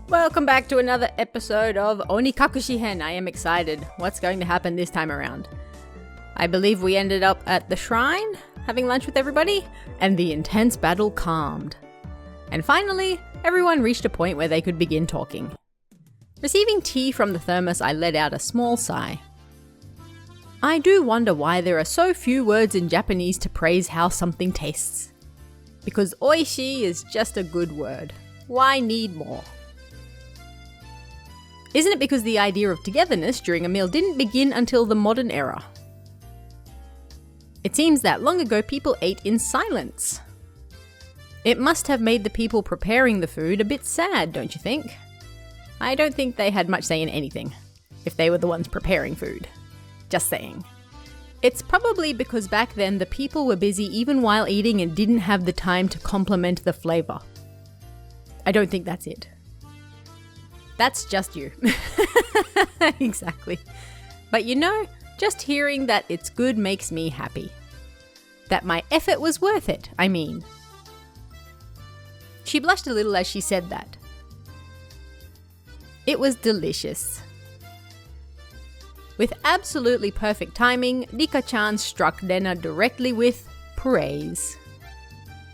Welcome back to another episode of Onikakushi-hen. I am excited. What's going to happen this time around? I believe we ended up at the shrine, having lunch with everybody, and the intense battle calmed. And finally, everyone reached a point where they could begin talking. Receiving tea from the thermos, I let out a small sigh. I do wonder why there are so few words in Japanese to praise how something tastes. Because oishi is just a good word. Why need more? Isn't it because the idea of togetherness during a meal didn't begin until the modern era? It seems that long ago people ate in silence. It must have made the people preparing the food a bit sad, don't you think? I don't think they had much say in anything, if they were the ones preparing food. Just saying. It's probably because back then the people were busy even while eating and didn't have the time to complement the flavor. I don't think that's it. That's just you. Exactly. But you know, just hearing that it's good makes me happy. That my effort was worth it, I mean. She blushed a little as she said that. It was delicious. With absolutely perfect timing, Rika-chan struck Rena directly with praise.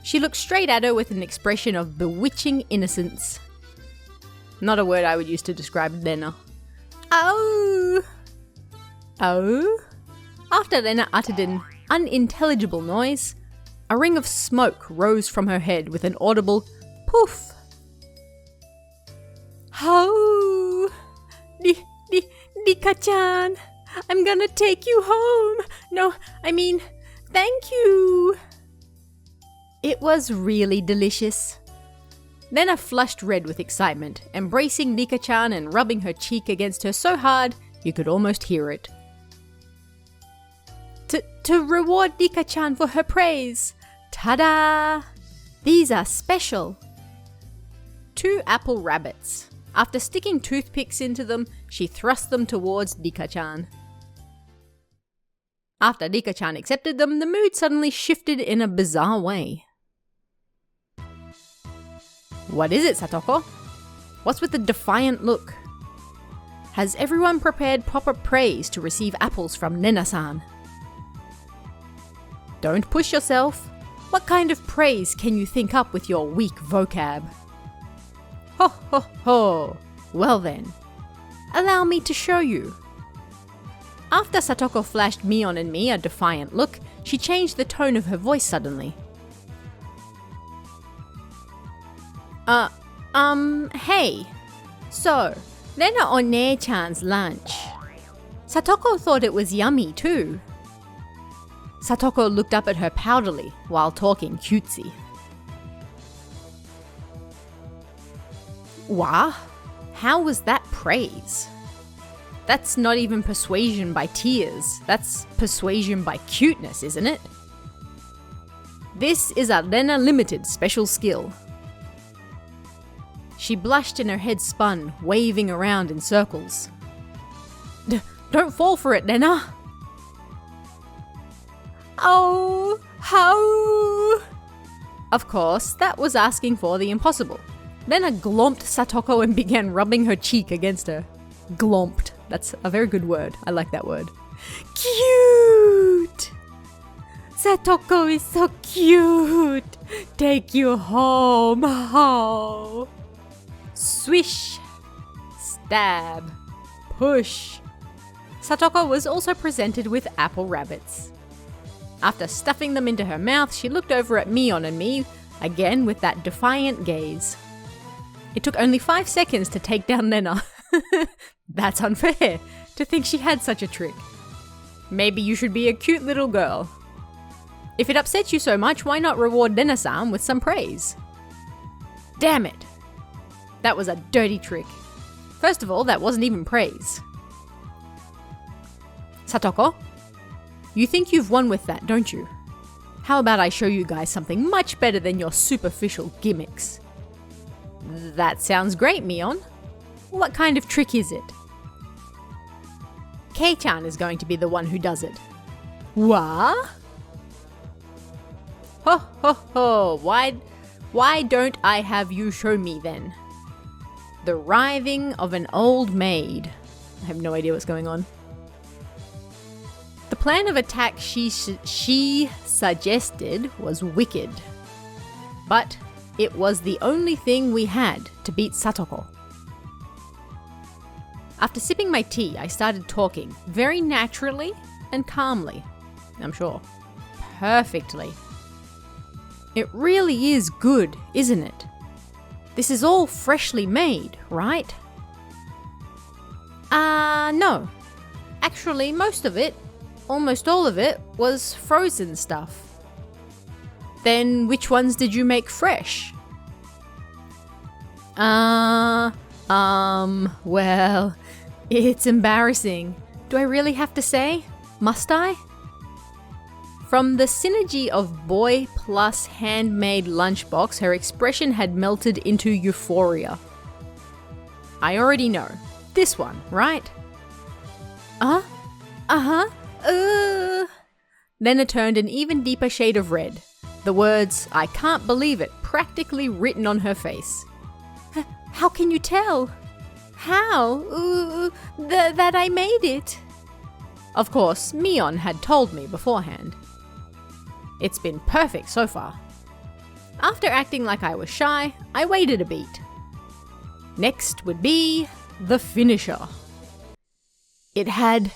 She looked straight at her with an expression of bewitching innocence. Not a word I would use to describe Rena. Oh! Oh? After Rena uttered an unintelligible noise, a ring of smoke rose from her head with an audible poof. Oh! Rika-chan, I'm gonna take you home. No, I mean, thank you. It was really delicious. Rena flushed red with excitement, embracing Rika-chan and rubbing her cheek against her so hard you could almost hear it. To reward Rika-chan for her praise. Ta-da! These are special. 2 apple rabbits. After sticking toothpicks into them, she thrust them towards Rika-chan. After Rika-chan accepted them, the mood suddenly shifted in a bizarre way. What is it, Satoko? What's with the defiant look? Has everyone prepared proper praise to receive apples from Rena-san? Don't push yourself. What kind of praise can you think up with your weak vocab? Ho ho ho! Well then, allow me to show you. After Satoko flashed Mion and me a defiant look, she changed the tone of her voice suddenly. Hey. So, Rena o-nee-chan's lunch. Satoko thought it was yummy too. Satoko looked up at her proudly while talking cutesy. Wah? How was that praise? That's not even persuasion by tears. That's persuasion by cuteness, isn't it? This is a Rena Limited special skill. She blushed and her head spun, waving around in circles. Don't fall for it, Rena! Oh, how? Of course, that was asking for the impossible. Rena glomped Satoko and began rubbing her cheek against her. Glomped. That's a very good word. I like that word. Cute! Satoko is so cute! Take you home! Oh. Swish! Stab! Push! Satoko was also presented with apple rabbits. After stuffing them into her mouth, she looked over at Mion and me, again with that defiant gaze. It took only 5 seconds to take down Rena. That's unfair, to think she had such a trick. Maybe you should be a cute little girl. If it upsets you so much, why not reward Rena-san with some praise? Damn it! That was a dirty trick. First of all, that wasn't even praise. Satoko, you think you've won with that, don't you? How about I show you guys something much better than your superficial gimmicks? That sounds great, Mion. What kind of trick is it? Kei-chan is going to be the one who does it. What? Ho ho ho, why don't I have you show me then? The writhing of an old maid. I have no idea what's going on. The plan of attack she suggested was wicked. But it was the only thing we had to beat Satoko. After sipping my tea, I started talking very naturally and calmly. I'm sure. Perfectly. It really is good, isn't it? This is all freshly made, right? No. Actually, most of it, almost all of it, was frozen stuff. Then which ones did you make fresh? Well, it's embarrassing. Do I really have to say? Must I? From the synergy of boy plus handmade lunchbox, her expression had melted into euphoria. I already know. This one, right? Lena turned an even deeper shade of red. The words, "I can't believe it," practically written on her face. How can you tell? How? That I made it? Of course, Mion had told me beforehand. It's been perfect so far. After acting like I was shy, I waited a beat. Next would be the finisher. It had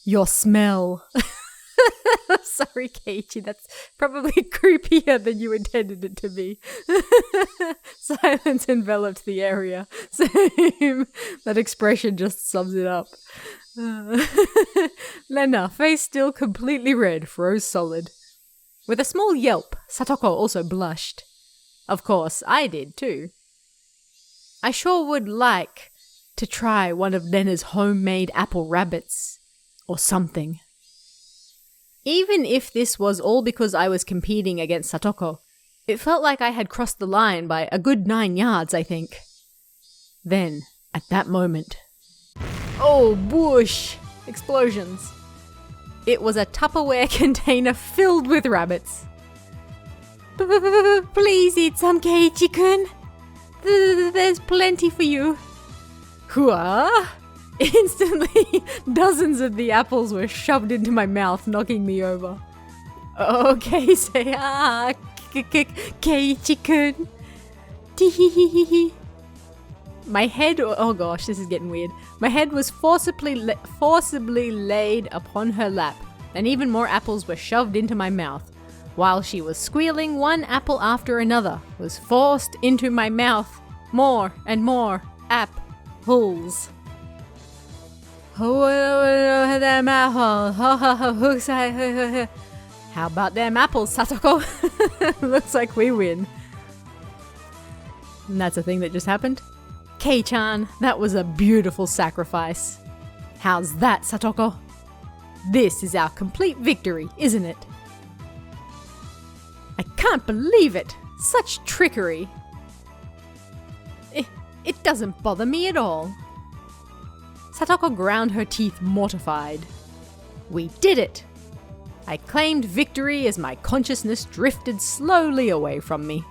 your smell. Sorry, Keiichi, that's probably creepier than you intended it to be. Silence enveloped the area. Same. That expression just sums it up. Lena, face still completely red, froze solid. With a small yelp, Satoko also blushed. Of course, I did too. I sure would like to try one of Lena's homemade apple rabbits. Or something. Even if this was all because I was competing against Satoko, it felt like I had crossed the line by a good 9 yards, I think. Then, at that moment... Oh, whoosh! Explosions. It was a Tupperware container filled with rabbits. Please eat some, Keiichi-kun. There's plenty for you. Hua! Instantly, dozens of the apples were shoved into my mouth, knocking me over. Okay, say Keiichi-kun. Tee. My head, oh gosh, this is getting weird. My head was forcibly laid upon her lap, and even more apples were shoved into my mouth. While she was squealing, one apple after another was forced into my mouth. More and more apples. How about them apples, Satoko? Looks like we win. And that's a thing that just happened. Kei-chan, that was a beautiful sacrifice. How's that, Satoko? This is our complete victory, isn't it? I can't believe it! Such trickery! It doesn't bother me at all. Satoko ground her teeth, mortified. We did it! I claimed victory as my consciousness drifted slowly away from me.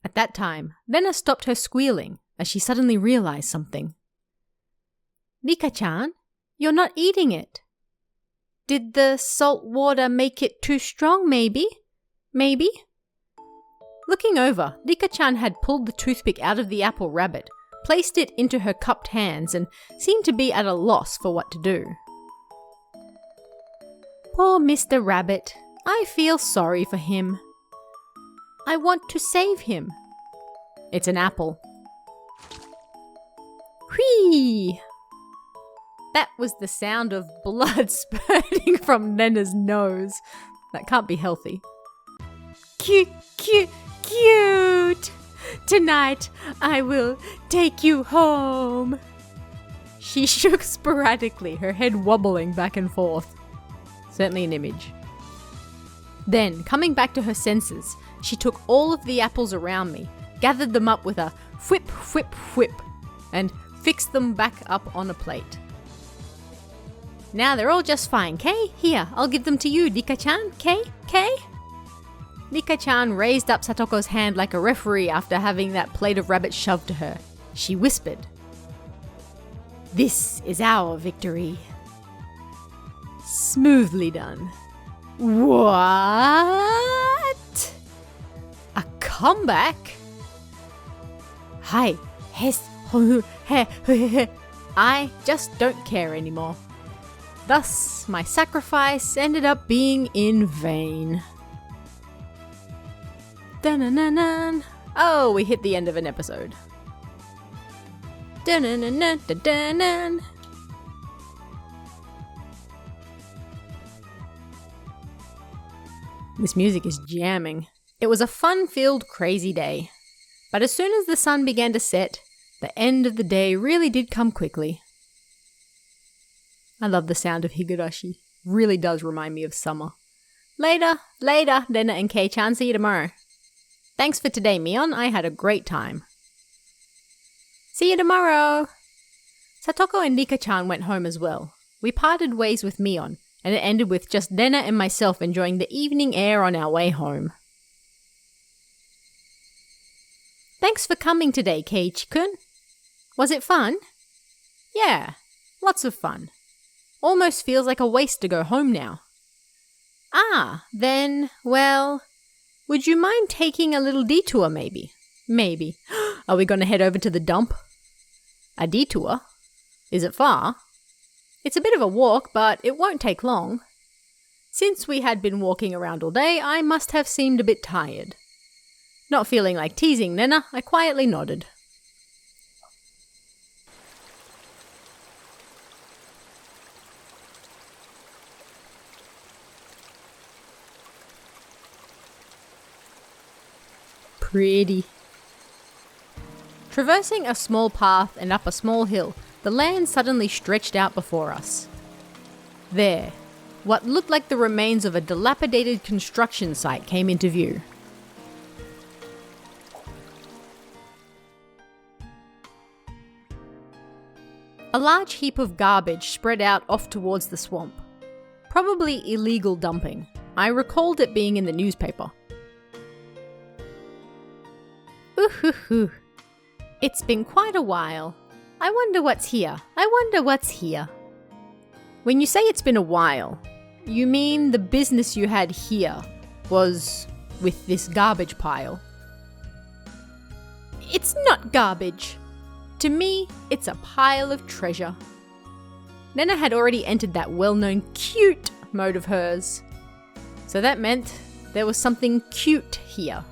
At that time, Rena stopped her squealing as she suddenly realized something. Rika-chan, you're not eating it. Did the salt water make it too strong, maybe? Maybe? Looking over, Rika-chan had pulled the toothpick out of the apple rabbit, placed it into her cupped hands, and seemed to be at a loss for what to do. Poor Mr. Rabbit. I feel sorry for him. I want to save him. It's an apple. Whee! That was the sound of blood spurting from Rena's nose. That can't be healthy. Cute! Tonight I will take you home. She shook sporadically, her head wobbling back and forth. Certainly an image. Then, coming back to her senses, she took all of the apples around me, gathered them up with a whip, and fixed them back up on a plate. Now they're all just fine, Kay? Here, I'll give them to you, Rika-chan, Kay? Nika-chan raised up Satoko's hand like a referee after having that plate of rabbit shoved to her. She whispered, "This is our victory." Smoothly done. What? A comeback? Hi, I just don't care anymore. Thus, my sacrifice ended up being in vain. Dun-dun-dun-dun. Oh, we hit the end of an episode. Dun-dun-dun-dun-dun-dun. This music is jamming. It was a fun-filled, crazy day. But as soon as the sun began to set, the end of the day really did come quickly. I love the sound of Higurashi. Really does remind me of summer. Later, Rena and Kei-chan. See you tomorrow. Thanks for today, Mion. I had a great time. See you tomorrow. Satoko and Nika-chan went home as well. We parted ways with Mion, and it ended with just Rena and myself enjoying the evening air on our way home. Thanks for coming today, Keiichi-kun. Was it fun? Yeah, lots of fun. Almost feels like a waste to go home now. Then, well, would you mind taking a little detour maybe? Maybe. Are we going to head over to the dump? A detour? Is it far? It's a bit of a walk, but it won't take long. Since we had been walking around all day, I must have seemed a bit tired. Not feeling like teasing Rena, I quietly nodded. Pretty. Traversing a small path and up a small hill, the land suddenly stretched out before us. There, what looked like the remains of a dilapidated construction site came into view. A large heap of garbage spread out off towards the swamp. Probably illegal dumping. I recalled it being in the newspaper. Ooh-hoo-hoo. It's been quite a while. I wonder what's here. When you say it's been a while, you mean the business you had here was with this garbage pile? It's not garbage. To me, it's a pile of treasure. Rena had already entered that well-known cute mode of hers. So that meant there was something cute here.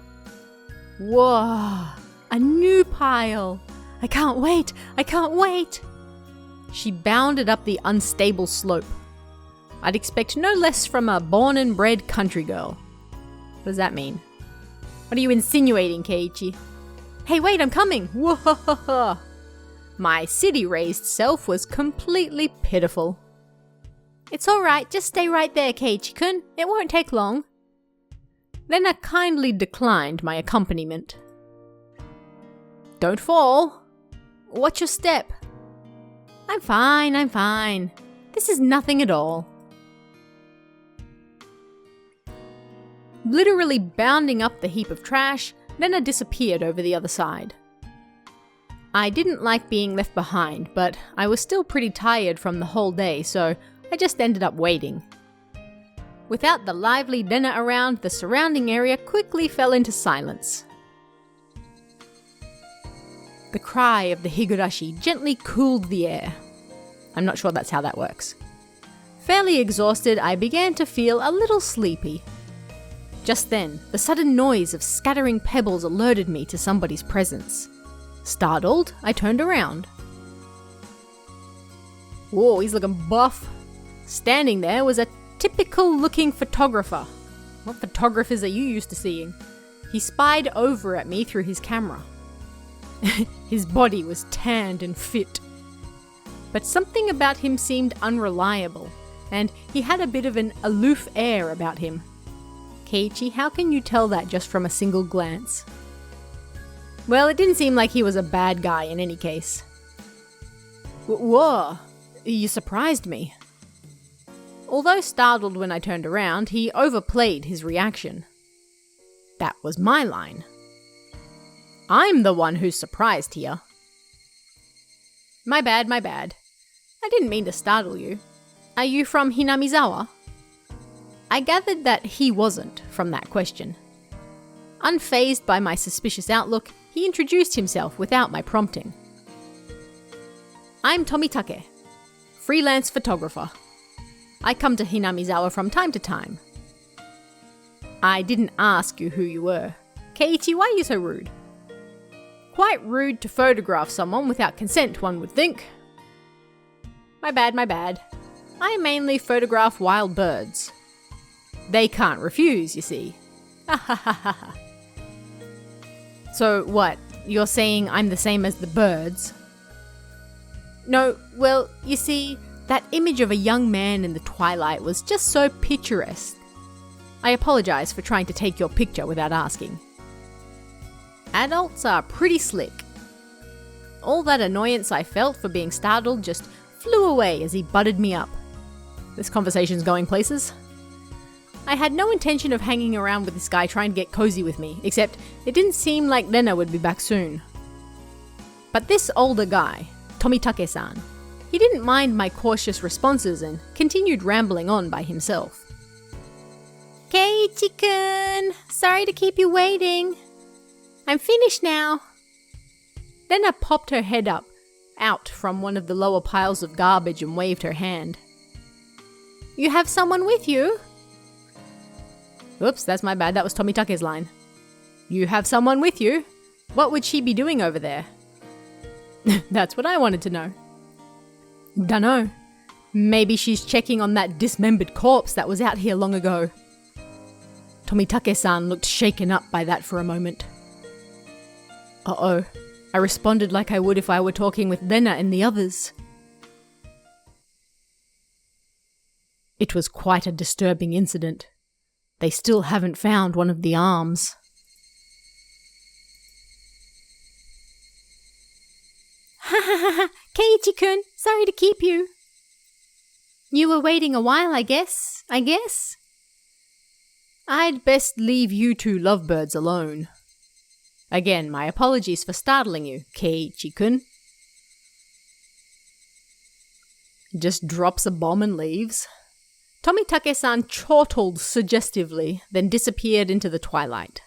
Whoa, a new pile. I can't wait. She bounded up the unstable slope. I'd expect no less from a born and bred country girl. What does that mean? What are you insinuating, Keiichi? Hey, wait, I'm coming. Whoa. My city-raised self was completely pitiful. It's alright, just stay right there, Keiichi-kun. It won't take long. Rena kindly declined my accompaniment. Don't fall. Watch your step. I'm fine. This is nothing at all. Literally bounding up the heap of trash, Rena disappeared over the other side. I didn't like being left behind, but I was still pretty tired from the whole day, so I just ended up waiting. Without the lively Rena around, the surrounding area quickly fell into silence. The cry of the Higurashi gently cooled the air. I'm not sure that's how that works. Fairly exhausted, I began to feel a little sleepy. Just then, the sudden noise of scattering pebbles alerted me to somebody's presence. Startled, I turned around. Whoa, he's looking buff. Standing there was a typical-looking photographer. What photographers are you used to seeing? He spied over at me through his camera. His body was tanned and fit. But something about him seemed unreliable, and he had a bit of an aloof air about him. Keiichi, how can you tell that just from a single glance? Well, it didn't seem like he was a bad guy in any case. Whoa, you surprised me. Although startled when I turned around, he overplayed his reaction. That was my line. I'm the one who's surprised here. My bad. I didn't mean to startle you. Are you from Hinamizawa? I gathered that he wasn't from that question. Unfazed by my suspicious outlook, he introduced himself without my prompting. I'm Tomitake, freelance photographer. I come to Hinamizawa from time to time. I didn't ask you who you were. Keiichi, why are you so rude? Quite rude to photograph someone without consent, one would think. My bad. I mainly photograph wild birds. They can't refuse, you see. So what, you're saying I'm the same as the birds? No, well, you see, that image of a young man in the twilight was just so picturesque. I apologize for trying to take your picture without asking. Adults are pretty slick. All that annoyance I felt for being startled just flew away as he butted me up. This conversation's going places. I had no intention of hanging around with this guy trying to get cozy with me, except it didn't seem like Rena would be back soon. But this older guy, Tomitake-san, he didn't mind my cautious responses and continued rambling on by himself. Keiichi-kun, sorry to keep you waiting. I'm finished now. Rena popped her head up, out from one of the lower piles of garbage and waved her hand. You have someone with you? Oops, that's my bad. That was Tomitake's line. You have someone with you? What would she be doing over there? That's what I wanted to know. Dunno. Maybe she's checking on that dismembered corpse that was out here long ago. Tomitake-san looked shaken up by that for a moment. Uh-oh. I responded like I would if I were talking with Rena and the others. It was quite a disturbing incident. They still haven't found one of the arms. Ha ha ha ha! Keiichi-kun, sorry to keep you. You were waiting a while, I guess. I'd best leave you two lovebirds alone. Again, my apologies for startling you, Keiichi-kun. Just drops a bomb and leaves. Tomitake-san chortled suggestively, then disappeared into the twilight.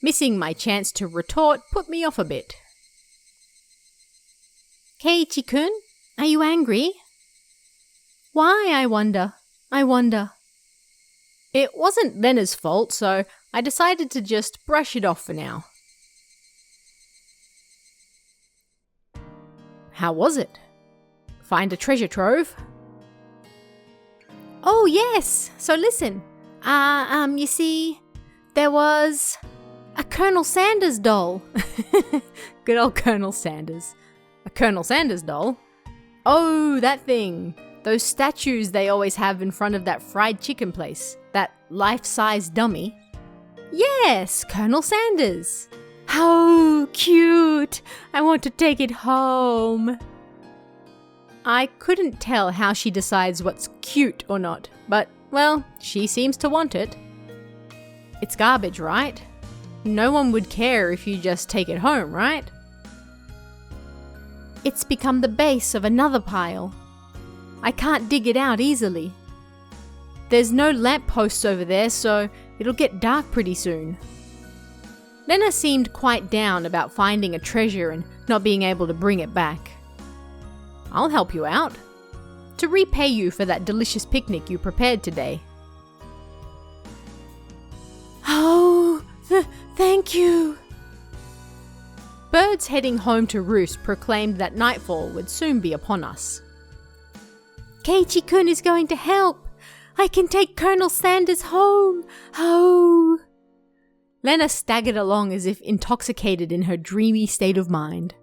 Missing my chance to retort put me off a bit. Keiichi-kun, are you angry? Why, I wonder. It wasn't Rena's fault, so I decided to just brush it off for now. How was it? Find a treasure trove? Oh, yes. So listen. You see, there was a Colonel Sanders doll. Good old Colonel Sanders. A Colonel Sanders doll? Oh, that thing. Those statues they always have in front of that fried chicken place. That life-size dummy. Yes, Colonel Sanders. How cute. I want to take it home. I couldn't tell how she decides what's cute or not, but, well, she seems to want it. It's garbage, right? No one would care if you just take it home, right? It's become the base of another pile. I can't dig it out easily. There's no lampposts over there, so it'll get dark pretty soon. Rena seemed quite down about finding a treasure and not being able to bring it back. I'll help you out. To repay you for that delicious picnic you prepared today. Oh, thank you. Birds heading home to roost proclaimed that nightfall would soon be upon us. Keiichi-kun is going to help. I can take Colonel Sanders home. Oh. Rena staggered along as if intoxicated in her dreamy state of mind.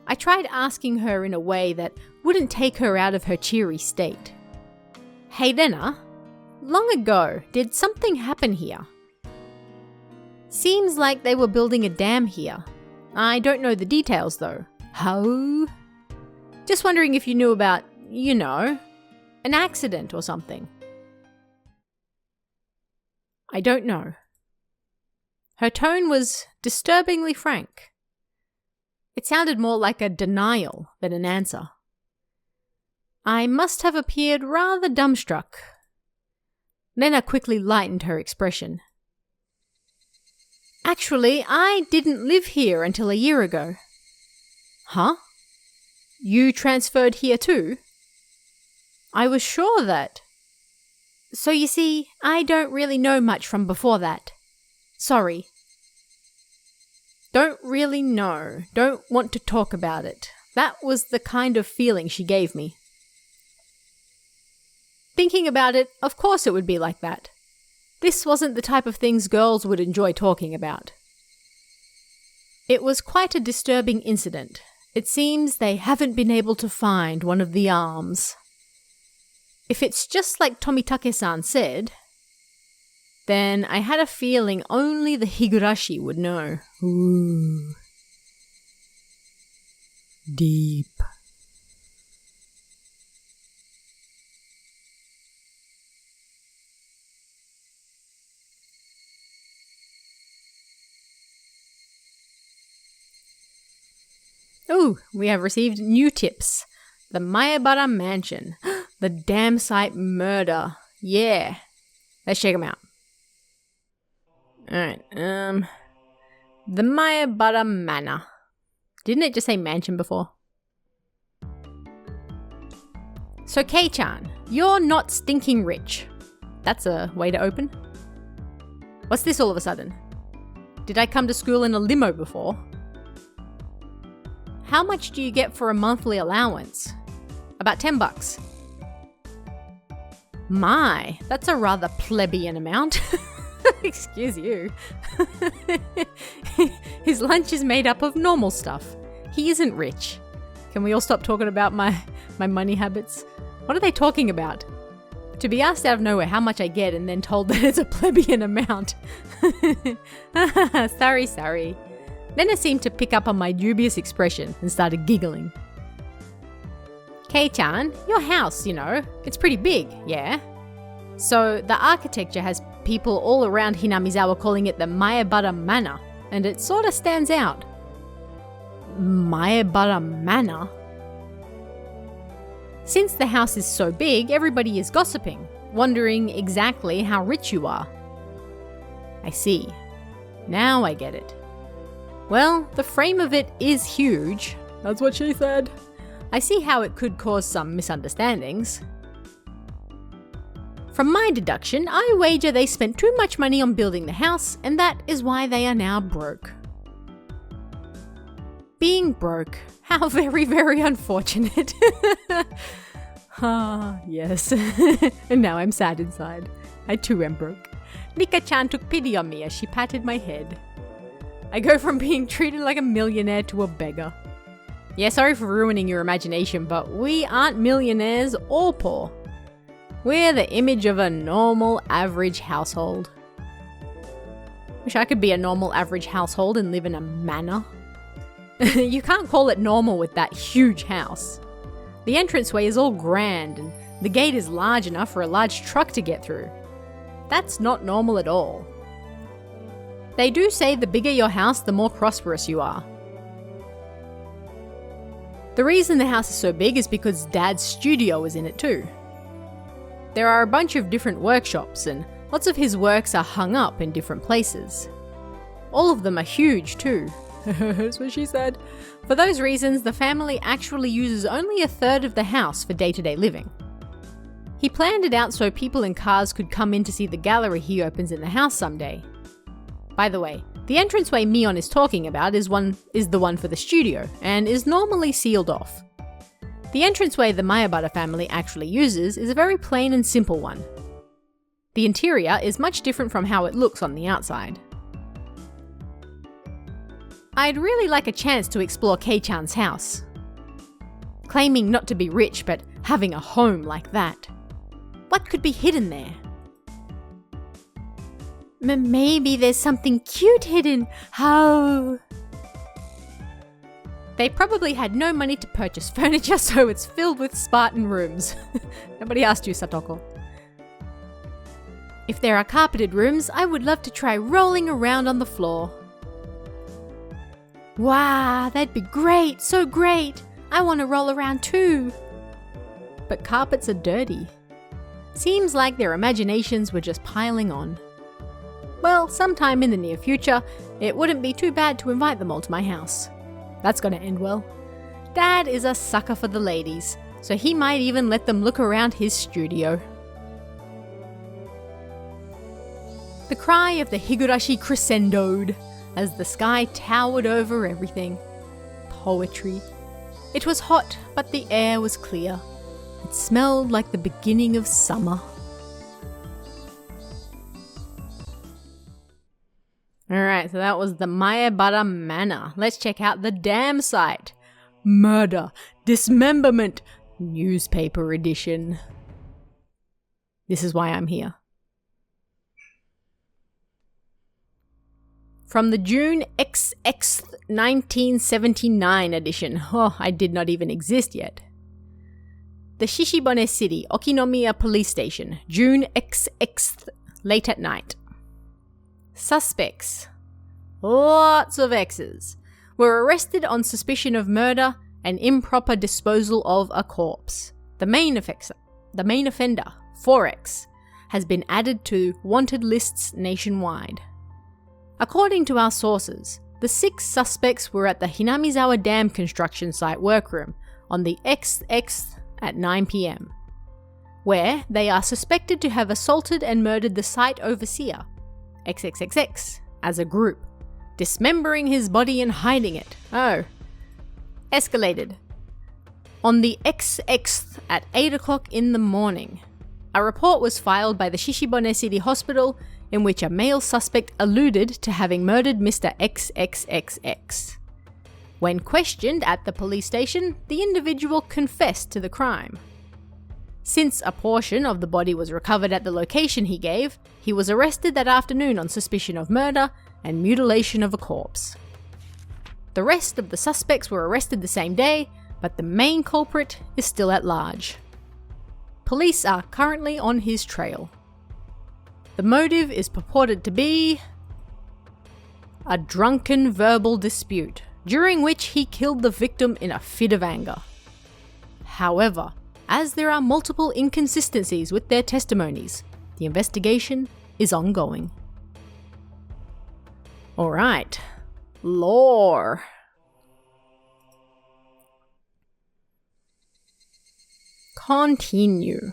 I tried asking her in a way that wouldn't take her out of her cheery state. Hey Rena, long ago, did something happen here? Seems like they were building a dam here. I don't know the details though. How? Just wondering if you knew about, an accident or something. I don't know. Her tone was disturbingly frank. It sounded more like a denial than an answer. I must have appeared rather dumbstruck. Rena quickly lightened her expression. Actually, I didn't live here until a year ago. Huh? You transferred here too? I was sure that. So you see, I don't really know much from before that. Sorry. Don't really know. Don't want to talk about it. That was the kind of feeling she gave me. Thinking about it, of course it would be like that. This wasn't the type of things girls would enjoy talking about. It was quite a disturbing incident. It seems they haven't been able to find one of the arms. If it's just like Tomitake-san said, then I had a feeling only the Higurashi would know. Ooh. Deep. Ooh, we have received new tips. The Mayabara Mansion. The Dam Site Murder. Yeah. Let's check them out. Alright, the Mayabara Manor. Didn't it just say mansion before? So Kei-chan, you're not stinking rich. That's a way to open. What's this all of a sudden? Did I come to school in a limo before? How much do you get for a monthly allowance? About $10. My, that's a rather plebeian amount. Excuse you. His lunch is made up of normal stuff. He isn't rich. Can we all stop talking about my money habits? What are they talking about? To be asked out of nowhere how much I get and then told that it's a plebeian amount. Sorry. Rena seemed to pick up on my dubious expression and started giggling. Kei-chan, your house, it's pretty big, yeah? So the architecture has people all around Hinamizawa calling it the Mayabara Manor, and it sort of stands out. Mayabara Manor? Since the house is so big, everybody is gossiping, wondering exactly how rich you are. I see. Now I get it. Well, the frame of it is huge. That's what she said. I see how it could cause some misunderstandings. From my deduction, I wager they spent too much money on building the house, and that is why they are now broke. Being broke. How very, very unfortunate. Ah, yes. And now I'm sad inside. I too am broke. Nika-chan took pity on me as she patted my head. I go from being treated like a millionaire to a beggar. Yeah, sorry for ruining your imagination, but we aren't millionaires or poor. We're the image of a normal, average household. Wish I could be a normal, average household and live in a manor. You can't call it normal with that huge house. The entranceway is all grand and the gate is large enough for a large truck to get through. That's not normal at all. They do say the bigger your house, the more prosperous you are. The reason the house is so big is because Dad's studio is in it too. There are a bunch of different workshops and lots of his works are hung up in different places. All of them are huge too. That's what she said. For those reasons, the family actually uses only a third of the house for day-to-day living. He planned it out so people in cars could come in to see the gallery he opens in the house someday. By the way, the entranceway Mion is talking about is the one for the studio, and is normally sealed off. The entranceway the Mayabara family actually uses is a very plain and simple one. The interior is much different from how it looks on the outside. I'd really like a chance to explore Kei-chan's house. Claiming not to be rich, but having a home like that. What could be hidden there? Maybe there's something cute hidden. How? They probably had no money to purchase furniture, so it's filled with Spartan rooms. Nobody asked you, Satoko. If there are carpeted rooms, I would love to try rolling around on the floor. Wow, that'd be great, so great. I want to roll around too. But carpets are dirty. Seems like their imaginations were just piling on. Well, sometime in the near future, it wouldn't be too bad to invite them all to my house. That's gonna end well. Dad is a sucker for the ladies, so he might even let them look around his studio. The cry of the Higurashi crescendoed as the sky towered over everything. Poetry. It was hot, but the air was clear. It smelled like the beginning of summer. Alright, so that was the Maebara Manor. Let's check out the damn site. Murder, dismemberment, newspaper edition. This is why I'm here. From the June XX 1979 edition. Oh, I did not even exist yet. The Shishibone City, Okinomiya Police Station, June XX, late at night. Suspects, lots of X's, were arrested on suspicion of murder and improper disposal of a corpse. The main offender, 4X, has been added to wanted lists nationwide. According to our sources, the 6 suspects were at the Hinamizawa Dam construction site workroom on the XX at 9 p.m, where they are suspected to have assaulted and murdered the site overseer, XXXX, as a group, dismembering his body and hiding it. Oh. Escalated. On the XX at 8 o'clock in the morning, a report was filed by the Shishibone City Hospital in which a male suspect alluded to having murdered Mr. XXXX. When questioned at the police station, the individual confessed to the crime. Since a portion of the body was recovered at the location he gave, he was arrested that afternoon on suspicion of murder and mutilation of a corpse. The rest of the suspects were arrested the same day, but the main culprit is still at large. Police are currently on his trail. The motive is purported to be a drunken verbal dispute, during which he killed the victim in a fit of anger. However, as there are multiple inconsistencies with their testimonies, the investigation is ongoing. Alright, lore. Continue.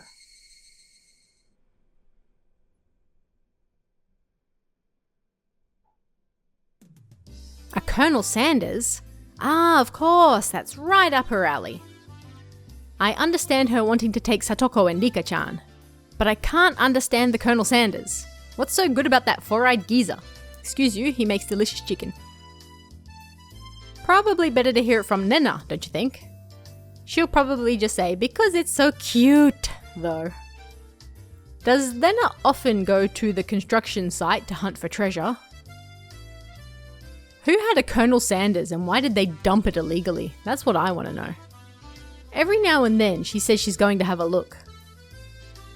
A Colonel Sanders? Ah, of course, that's right up her alley. I understand her wanting to take Satoko and Rika-chan, but I can't understand the Colonel Sanders. What's so good about that four-eyed geezer? Excuse you, he makes delicious chicken. Probably better to hear it from Rena, don't you think? She'll probably just say, because it's so cute, though. Does Rena often go to the construction site to hunt for treasure? Who had a Colonel Sanders and why did they dump it illegally? That's what I want to know. Every now and then she says she's going to have a look.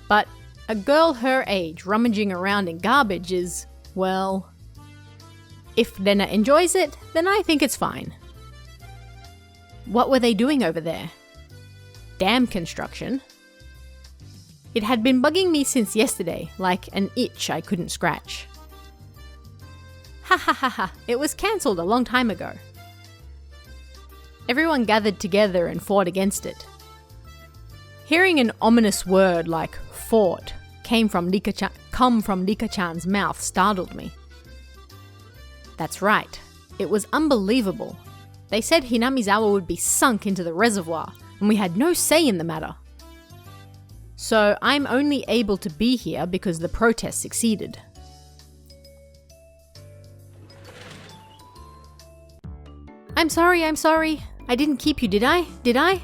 But a girl her age rummaging around in garbage is, well, if Rena enjoys it, then I think it's fine. What were they doing over there? Dam construction? It had been bugging me since yesterday, like an itch I couldn't scratch. Ha ha ha ha, it was cancelled a long time ago. Everyone gathered together and fought against it. Hearing an ominous word like fought come from Rika-chan's mouth startled me. That's right, it was unbelievable. They said Hinamizawa would be sunk into the reservoir, and we had no say in the matter. So I'm only able to be here because the protest succeeded. I'm sorry. I didn't keep you, did I?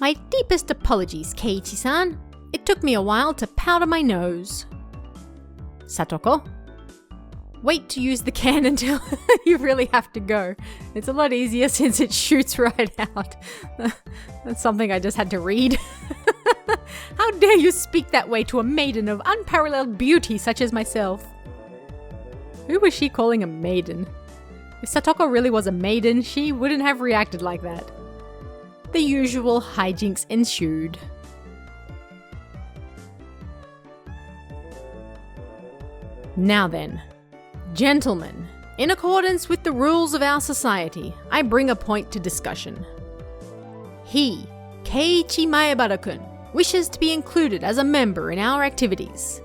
My deepest apologies, Keiichi-san. It took me a while to powder my nose. Satoko? Wait to use the can until you really have to go. It's a lot easier since it shoots right out. That's something I just had to read. How dare you speak that way to a maiden of unparalleled beauty such as myself? Who was she calling a maiden? If Satoko really was a maiden, she wouldn't have reacted like that. The usual hijinks ensued. Now then, gentlemen, in accordance with the rules of our society, I bring a point to discussion. He, Keiichi Maebara-kun, wishes to be included as a member in our activities.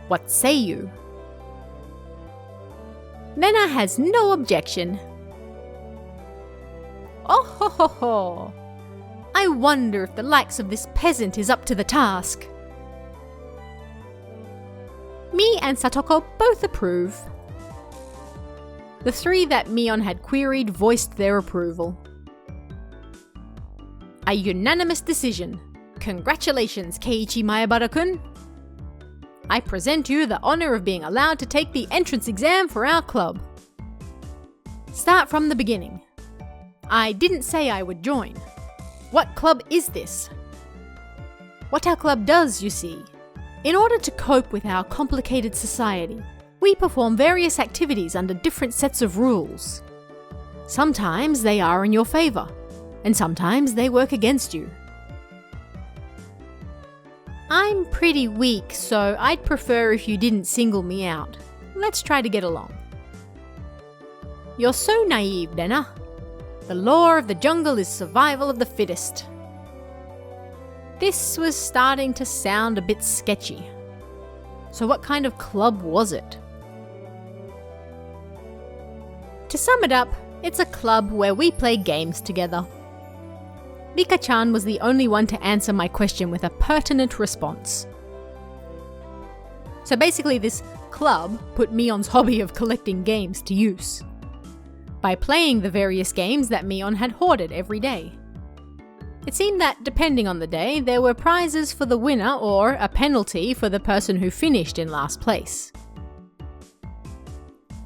What say you? Rena has no objection. Oh ho ho ho! I wonder if the likes of this peasant is up to the task. Me and Satoko both approve. The three that Mion had queried voiced their approval. A unanimous decision. Congratulations, Keiichi Maebara-kun. I present you the honor of being allowed to take the entrance exam for our club. Start from the beginning. I didn't say I would join. What club is this? What our club does, you see. In order to cope with our complicated society, we perform various activities under different sets of rules. Sometimes they are in your favor, and sometimes they work against you. I'm pretty weak, so I'd prefer if you didn't single me out. Let's try to get along. You're so naive, Rena. The law of the jungle is survival of the fittest. This was starting to sound a bit sketchy. So what kind of club was it? To sum it up, it's a club where we play games together. Rika-chan was the only one to answer my question with a pertinent response. So basically this club put Mion's hobby of collecting games to use, by playing the various games that Mion had hoarded every day. It seemed that, depending on the day, there were prizes for the winner or a penalty for the person who finished in last place.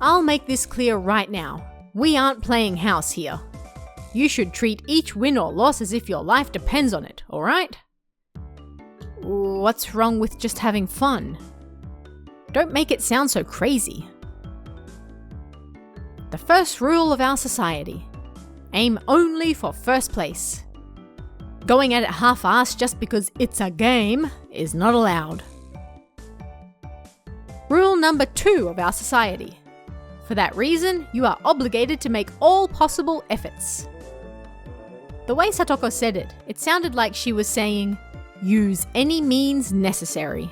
I'll make this clear right now. We aren't playing house here. You should treat each win or loss as if your life depends on it, alright? What's wrong with just having fun? Don't make it sound so crazy. The first rule of our society. Aim only for first place. Going at it half-assed just because it's a game is not allowed. Rule number 2 of our society. For that reason, you are obligated to make all possible efforts. The way Satoko said it, it sounded like she was saying, use any means necessary.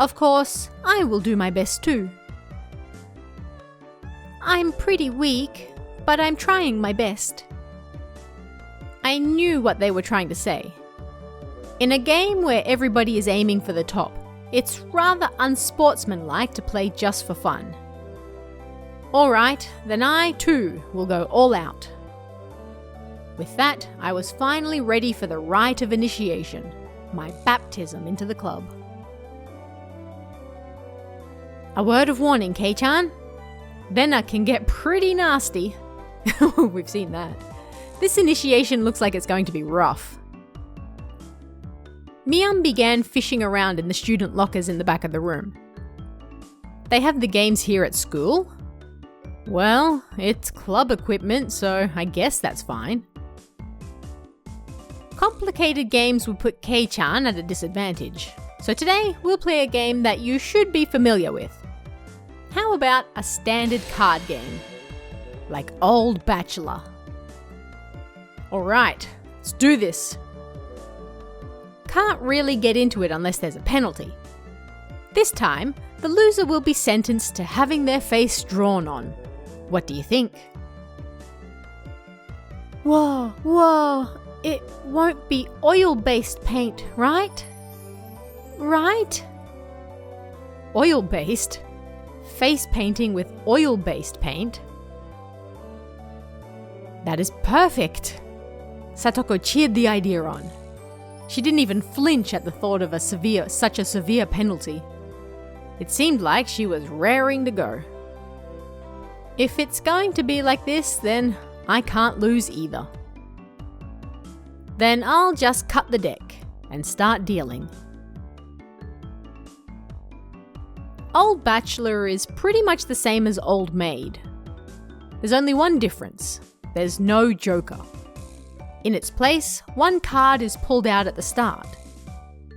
Of course, I will do my best too. I'm pretty weak, but I'm trying my best. I knew what they were trying to say. In a game where everybody is aiming for the top, it's rather unsportsmanlike to play just for fun. Alright, then I too will go all out. With that, I was finally ready for the rite of initiation, my baptism into the club. A word of warning, Kei-chan. Rena can get pretty nasty. We've seen that. This initiation looks like it's going to be rough. Mion began fishing around in the student lockers in the back of the room. They have the games here at school? Well, it's club equipment, so I guess that's fine. Complicated games would put Kei-chan at a disadvantage, so today we'll play a game that you should be familiar with. How about a standard card game? Like Old Bachelor. Alright, let's do this. Can't really get into it unless there's a penalty. This time, the loser will be sentenced to having their face drawn on. What do you think? Whoa, it won't be oil-based paint, right? Right? Oil-based? Face painting with oil-based paint? That is perfect! Satoko cheered the idea on. She didn't even flinch at the thought of such a severe penalty. It seemed like she was raring to go. If it's going to be like this, then I can't lose either. Then I'll just cut the deck and start dealing. Old Bachelor is pretty much the same as Old Maid. There's only one difference. There's no joker. In its place, one card is pulled out at the start,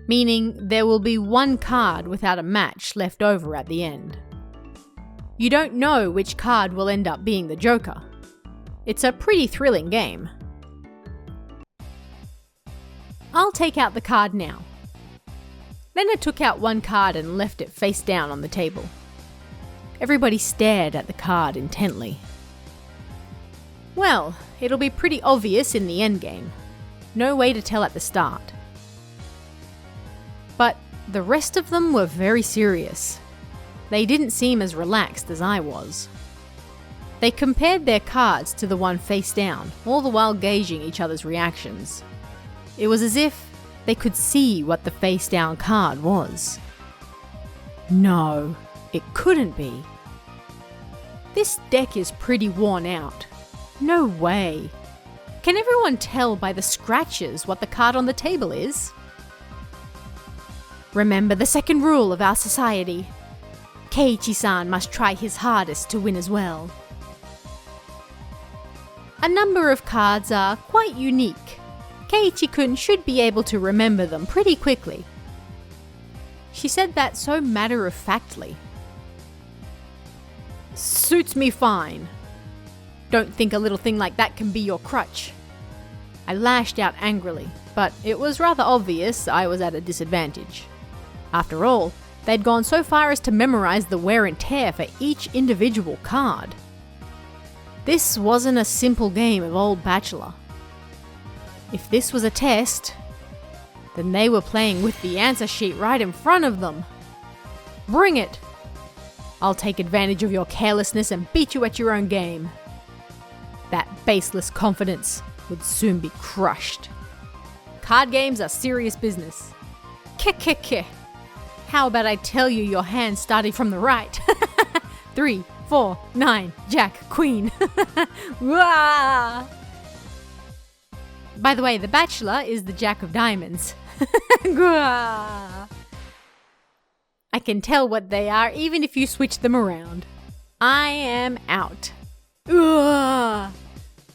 meaning there will be one card without a match left over at the end. You don't know which card will end up being the joker. It's a pretty thrilling game. I'll take out the card now. Rena took out one card and left it face down on the table. Everybody stared at the card intently. Well, it'll be pretty obvious in the endgame. No way to tell at the start. But the rest of them were very serious. They didn't seem as relaxed as I was. They compared their cards to the one face down, all the while gauging each other's reactions. It was as if they could see what the face down card was. No, it couldn't be. This deck is pretty worn out. No way. Can everyone tell by the scratches what the card on the table is? Remember the second rule of our society. Keiichi-san must try his hardest to win as well. A number of cards are quite unique. Keiichi-kun should be able to remember them pretty quickly. She said that so matter-of-factly. Suits me fine. Don't think a little thing like that can be your crutch. I lashed out angrily, but it was rather obvious I was at a disadvantage. After all, they'd gone so far as to memorize the wear and tear for each individual card. This wasn't a simple game of Old Bachelor. If this was a test, then they were playing with the answer sheet right in front of them. Bring it! I'll take advantage of your carelessness and beat you at your own game. That baseless confidence would soon be crushed. Card games are serious business. Keh. How about I tell you your hand starting from the right? 3, 4, 9, Jack, Queen. By the way, the Bachelor is the Jack of Diamonds. I can tell what they are even if you switch them around. I am out. I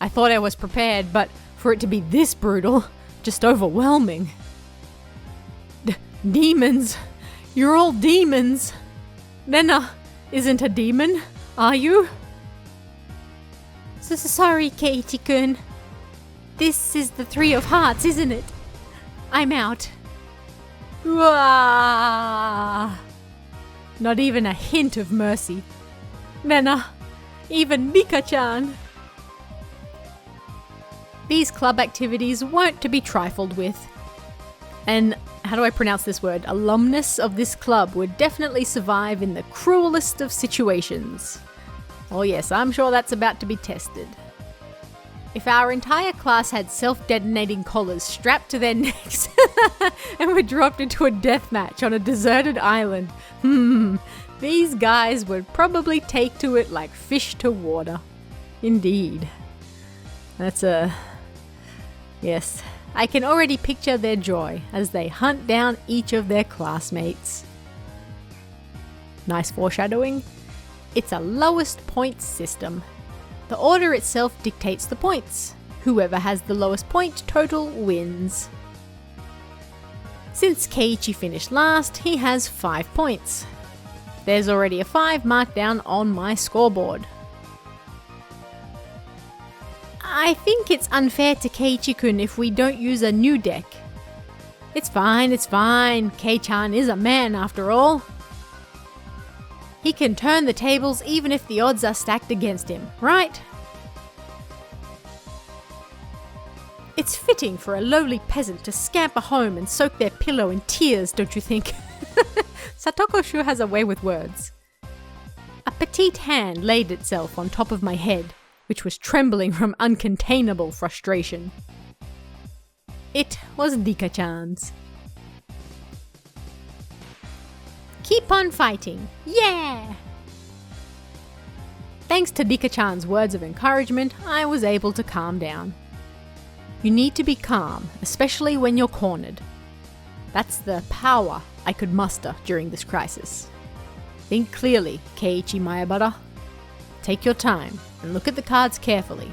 thought I was prepared, but for it to be this brutal, just overwhelming. Demons. You're all demons. Rena isn't a demon, are you? Sorry, Keiichi-kun. This is the 3 of Hearts, isn't it? I'm out. Not even a hint of mercy. Rena, even Mika-chan. These club activities weren't to be trifled with. And how do I pronounce this word? Alumnus of this club would definitely survive in the cruelest of situations. Oh yes, I'm sure that's about to be tested. If our entire class had self-detonating collars strapped to their necks and were dropped into a deathmatch on a deserted island, these guys would probably take to it like fish to water. Indeed. Yes, I can already picture their joy as they hunt down each of their classmates. Nice foreshadowing. It's a lowest points system. The order itself dictates the points. Whoever has the lowest point total wins. Since Keiichi finished last, he has 5 points. There's already a 5 marked down on my scoreboard. I think it's unfair to Keiichi-kun if we don't use a new deck. It's fine. Kei-chan is a man after all. He can turn the tables even if the odds are stacked against him, right? It's fitting for a lowly peasant to scamper home and soak their pillow in tears, don't you think? Satoko sure has a way with words. A petite hand laid itself on top of my head, which was trembling from uncontainable frustration. It was Dika-chan's. Keep on fighting, yeah! Thanks to Dika-chan's words of encouragement, I was able to calm down. You need to be calm, especially when you're cornered. That's the power I could muster during this crisis. Think clearly, Keiichi Maebara. Take your time and look at the cards carefully.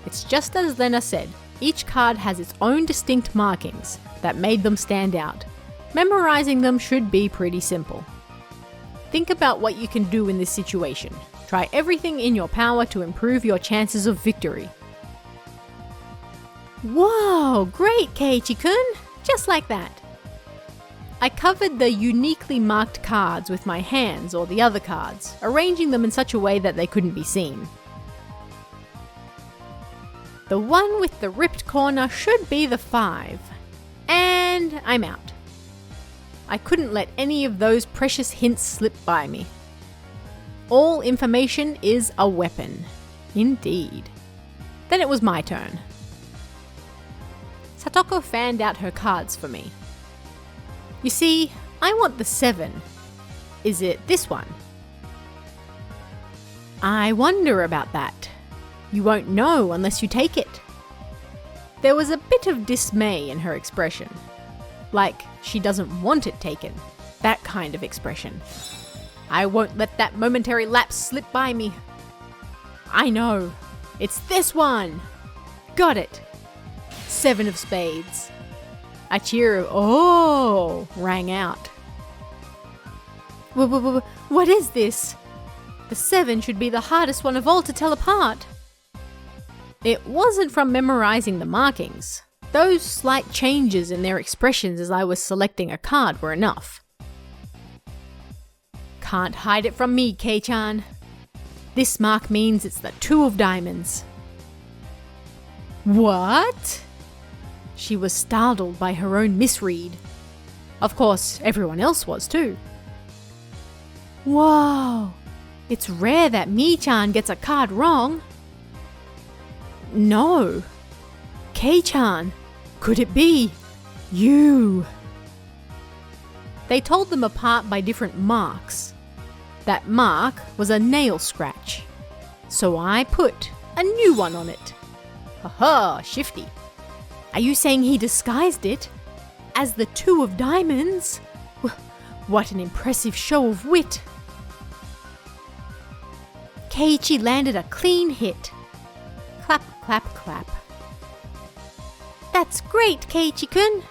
It's just as Rena said, each card has its own distinct markings that made them stand out. Memorizing them should be pretty simple. Think about what you can do in this situation. Try everything in your power to improve your chances of victory. Whoa, great Keiichi-kun! Just like that. I covered the uniquely marked cards with my hands or the other cards, arranging them in such a way that they couldn't be seen. The one with the ripped corner should be the 5. And I'm out. I couldn't let any of those precious hints slip by me. All information is a weapon. Indeed. Then it was my turn. Satoko fanned out her cards for me. You see, I want the 7. Is it this one? I wonder about that. You won't know unless you take it. There was a bit of dismay in her expression. Like she doesn't want it taken. That kind of expression. I won't let that momentary lapse slip by me. I know. It's this one. Got it. 7 of spades. A cheer of "Oh!" rang out. What is this? The 7 should be the hardest one of all to tell apart. It wasn't from memorizing the markings. Those slight changes in their expressions as I was selecting a card were enough. Can't hide it from me, Kei-chan. This mark means it's the 2 of diamonds. What? She was startled by her own misread. Of course, everyone else was too. Whoa! It's rare that Mi-chan gets a card wrong. No. Kei-chan, could it be you? They told them apart by different marks. That mark was a nail scratch. So I put a new one on it. Haha, shifty. Are you saying he disguised it as the 2 of diamonds? What an impressive show of wit. Keiichi landed a clean hit. Clap, clap, clap. That's great, Keiichi-kun.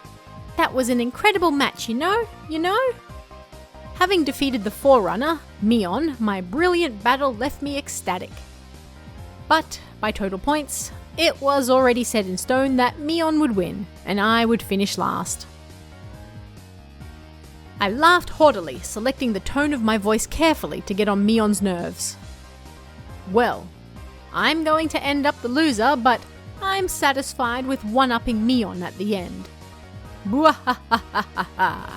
That was an incredible match, you know? Having defeated the Forerunner, Mion, my brilliant battle left me ecstatic. But, by total points, it was already set in stone that Mion would win, and I would finish last. I laughed haughtily, selecting the tone of my voice carefully to get on Mion's nerves. Well, I'm going to end up the loser, but I'm satisfied with one-upping Mion at the end. Bwahahahaha.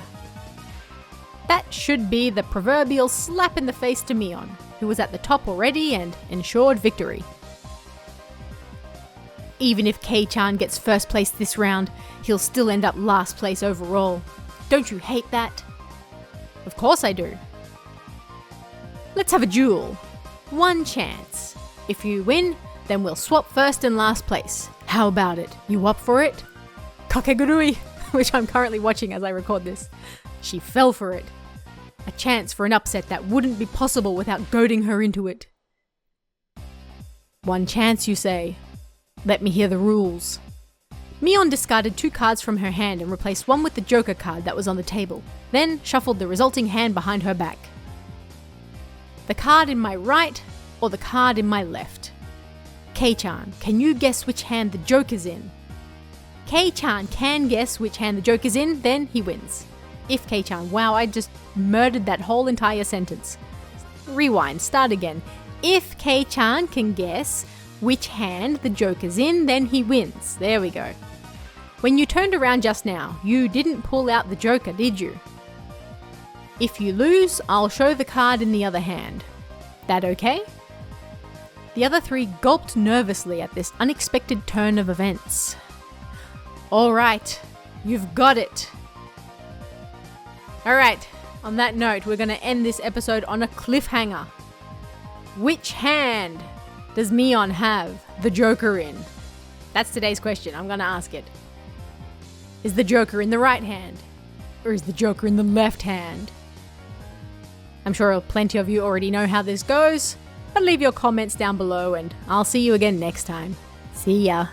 That should be the proverbial slap in the face to Mion, who was at the top already and ensured victory. Even if Kei-chan gets first place this round, he'll still end up last place overall. Don't you hate that? Of course I do. Let's have a duel. 1 chance. If you win, then we'll swap first and last place. How about it? You up for it? Kakegurui, which I'm currently watching as I record this. She fell for it. A chance for an upset that wouldn't be possible without goading her into it. 1 chance, you say? Let me hear the rules. Mion discarded 2 cards from her hand and replaced one with the Joker card that was on the table, then shuffled the resulting hand behind her back. The card in my right or the card in my left? Kei-chan, can you guess which hand the Joker's in? Kei-chan can guess which hand the Joker's in, then he wins. If Kei-chan, wow, I just murdered that whole entire sentence. Rewind, start again. If Kei-chan can guess which hand the Joker's in, then he wins. There we go. When you turned around just now, you didn't pull out the Joker, did you? If you lose, I'll show the card in the other hand. That okay? The other 3 gulped nervously at this unexpected turn of events. Alright, you've got it. Alright, on that note, we're going to end this episode on a cliffhanger. Which hand does Mion have the Joker in? That's today's question. I'm going to ask it. Is the Joker in the right hand? Or is the Joker in the left hand? I'm sure plenty of you already know how this goes, but leave your comments down below and I'll see you again next time. See ya.